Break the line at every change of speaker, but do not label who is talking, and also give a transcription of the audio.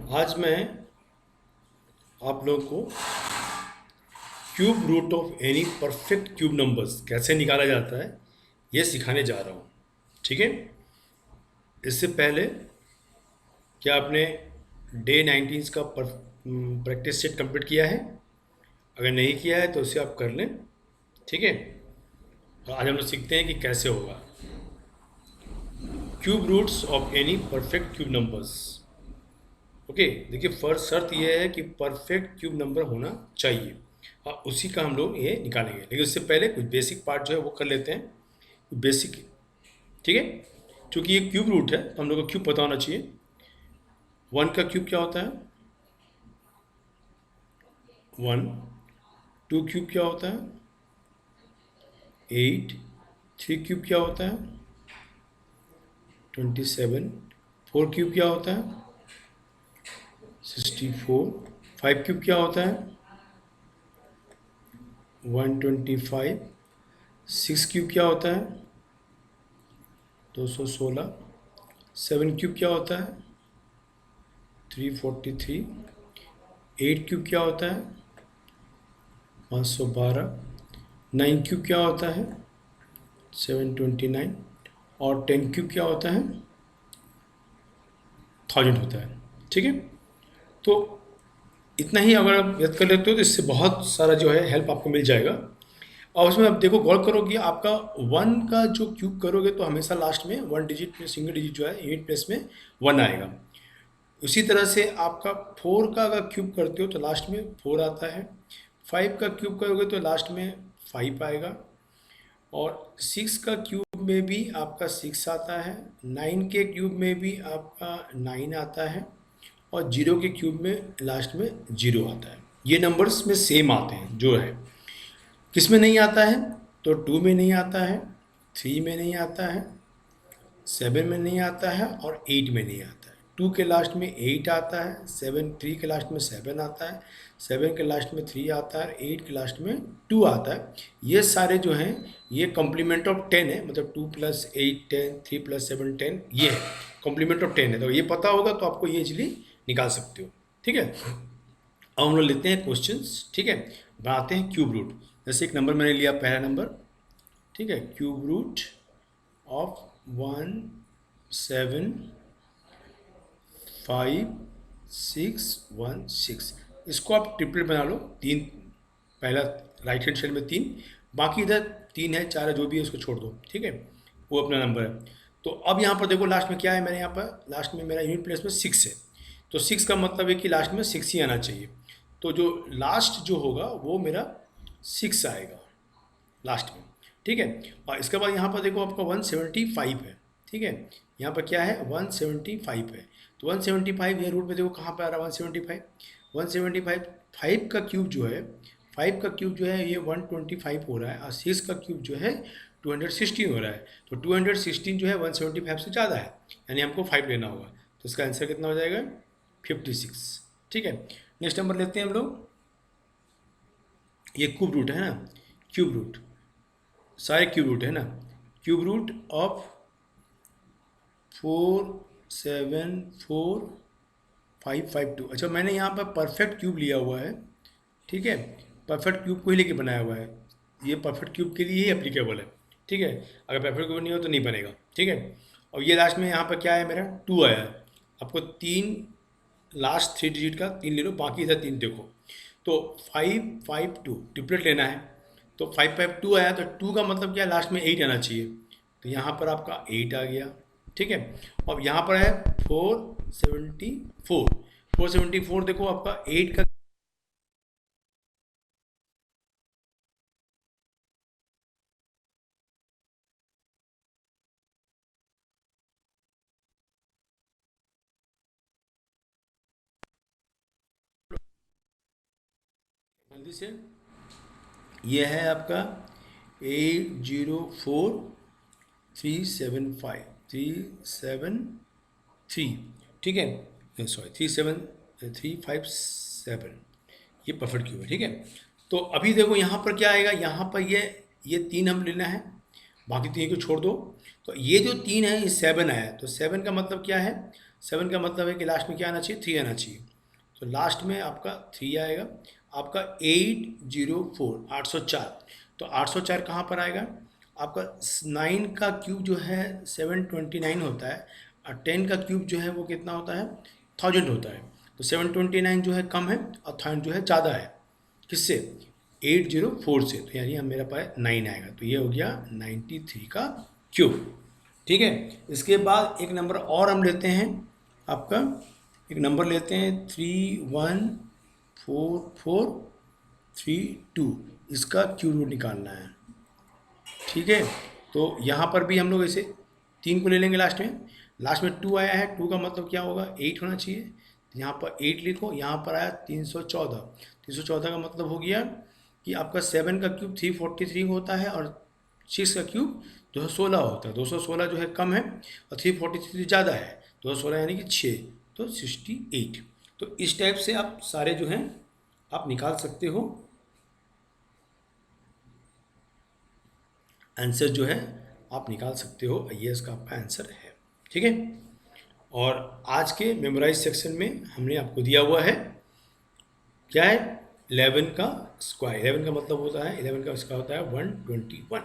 आज मैं आप लोगों को cube root of any perfect cube numbers कैसे निकाला जाता है ये सिखाने जा रहा हूँ। ठीक है। इससे पहले क्या आपने डे 19 का प्रैक्टिस सेट कंप्लीट किया है? अगर नहीं किया है तो उसे आप कर लें। ठीक है। और आज हम लोग सीखते हैं कि कैसे होगा cube roots of any perfect cube numbers. Okay, देखिए फर्स्ट शर्त यह है कि परफेक्ट क्यूब नंबर होना चाहिए। हाँ, उसी का हम लोग ये निकालेंगे, लेकिन उससे पहले कुछ बेसिक पार्ट जो है वो कर लेते हैं। बेसिक, ठीक है। क्योंकि ये क्यूब रूट है तो हम लोग को क्यूब पता होना चाहिए। 1 का क्यूब क्या होता है? 1। 2 क्यूब क्या होता है? 8। 3 क्यूब क्या होता है? 27। 4 क्यूब क्या होता है? 64। 5 क्यूब क्या होता है? 125। 6 क्यूब क्या होता है? 216। 7 क्यूब क्या होता है? 343। 8 क्यूब क्या होता है? 512। 9 क्यूब क्या होता है? 729। और 10 क्यूब क्या होता है? 1000 होता है। ठीक है। तो इतना ही अगर आप याद कर लेते हो तो इससे बहुत सारा जो है हेल्प आपको मिल जाएगा। और उसमें आप देखो, गौर करो कि आपका 1 का जो क्यूब करोगे तो हमेशा लास्ट में 1 डिजिट में, सिंगल डिजिट जो है यूनिट प्लेस में 1 आएगा। उसी तरह से आपका 4 का अगर क्यूब करते हो तो लास्ट में 4 आता है। 5 का क्यूब करोगे तो लास्ट में 5 आएगा। और 6 का क्यूब में भी आपका 6 आता है। 9 के क्यूब में भी आपका 9 आता है। और 0 के क्यूब में लास्ट में 0 आता है। ये नंबर्स में सेम आते हैं जो है। किस में नहीं आता है? तो 2 में नहीं आता है, 3 में नहीं आता है, 7 में नहीं आता है और 8 में नहीं आता है। 2 के लास्ट में 8 आता है, 3 के लास्ट में 7 आता है, 7 के लास्ट में 3 आता है, 8 के लास्ट में 2 आता है। ये सारे जो हैं ये कॉम्प्लीमेंट ऑफ 10 है, मतलब 2 + 8 10, 3 + 7 10, ये है कॉम्प्लीमेंट ऑफ 10 है। तो ये पता होगा तो आपको ये इजीली निकाल सकते हो। ठीक है। अब हम लोग लेते हैं क्वेश्चंस। ठीक है, बनाते हैं क्यूब रूट। जैसे एक नंबर मैंने लिया, पहला नंबर। ठीक है, क्यूब रूट ऑफ 1 7 5 6 1 6। इसको आप ट्रिपलेट बना लो। 3, पहला राइट हैंड साइड में 3, बाकी इधर 3 है 4 है, जो भी है उसको छोड़ दो। ठीक है, वो अपना नंबर है। तो अब यहाँ पर देखो लास्ट में क्या है, मेरे यहाँ पर लास्ट में मेरा यूनिट प्लेस में 6 है। तो 6 का मतलब है कि लास्ट में 6 ही आना चाहिए। तो जो लास्ट जो होगा वो मेरा 6 आएगा लास्ट में। ठीक है। और इसके बाद यहाँ पर देखो आपका 175 है। ठीक है, यहाँ पर क्या है? 175 है। तो 175 ये रूट में देखो कहाँ पर आ रहा है 175। 175 5 का क्यूब जो है, 5 का क्यूब जो है ये 125 हो रहा है। और 6 का क्यूब जो है 216 हो रहा है। तो 216 जो है 175 से ज़्यादा है, यानी हमको 5 लेना होगा। तो इसका आंसर कितना हो जाएगा? 56। ठीक है। नेक्स्ट नंबर लेते हैं हम लोग। ये क्यूब रूट है ना, क्यूब रूट, सारे क्यूब रूट है ना। Cube root of 474 552। अच्छा, मैंने यहाँ पर परफेक्ट क्यूब लिया हुआ है। ठीक है, परफेक्ट क्यूब को ही लेके बनाया हुआ है। ये परफेक्ट क्यूब के लिए ही एप्लीकेबल है। ठीक है, अगर परफेक्ट क्यूब नहीं हो तो नहीं बनेगा। ठीक है। और ये लास्ट में यहाँ पर क्या है, मेरा 2 आया है। आपको 3 लास्ट 3 डिजिट का 3 ले लो, बाकी इधर 3 देखो। तो 552 ट्रिपलेट लेना है। तो 552 आया तो 2 का मतलब क्या है, लास्ट में 8 आना चाहिए। तो यहाँ पर आपका 8 आ गया। ठीक है। अब यहाँ पर है 474। 474 देखो आपका 8 का जल्दी से, ये है आपका 804375 373। ठीक है, सॉरी 37357। ये परफेक्ट क्यूब है। ठीक है। तो अभी देखो यहाँ पर क्या आएगा, यहाँ पर ये 3 हम लेना है, बाकी 3 को छोड़ दो। तो ये जो 3 है ये 7 आया। तो 7 का मतलब क्या है? 7 का मतलब है कि लास्ट में क्या आना चाहिए, 3 आना चाहिए। तो लास्ट में आपका 3 आएगा। आपका 804 804, तो 804 कहाँ पर आएगा? आपका 9 का क्यूब जो है 729 होता है, और 10 का क्यूब जो है वो कितना होता है, 1000 होता है। तो 729 जो है कम है और 1000 जो है ज़्यादा है, किससे? 804 से। तो यानी अब मेरा पास 9 आएगा, तो ये हो गया 93 का क्यूब। ठीक है। इसके बाद एक नंबर और हम लेते हैं, आपका एक नंबर लेते हैं 314432, इसका क्यूब रूट निकालना है। ठीक है। तो यहाँ पर भी हम लोग ऐसे 3 को ले लेंगे लास्ट में 2 आया है, 2 का मतलब क्या होगा, 8 होना चाहिए। तो यहाँ पर 8 लिखो, यहाँ पर आया 314, 314 का मतलब हो गया कि आपका 7 का क्यूब 343 होता है, और 6 का क्यूब 216 होता है। 216 जो है कम है और 343 ज़्यादा है, 216 यानी कि 6, तो 68। तो इस टाइप से आप सारे जो हैं आप निकाल सकते हो, आंसर जो है आप निकाल सकते हो, ये इसका आपका आंसर है। ठीक है। और आज के मेमोराइज सेक्शन में हमने आपको दिया हुआ है, क्या है, 11 का स्क्वायर। 11 का मतलब होता है, 11 का स्क्वायर होता है 121।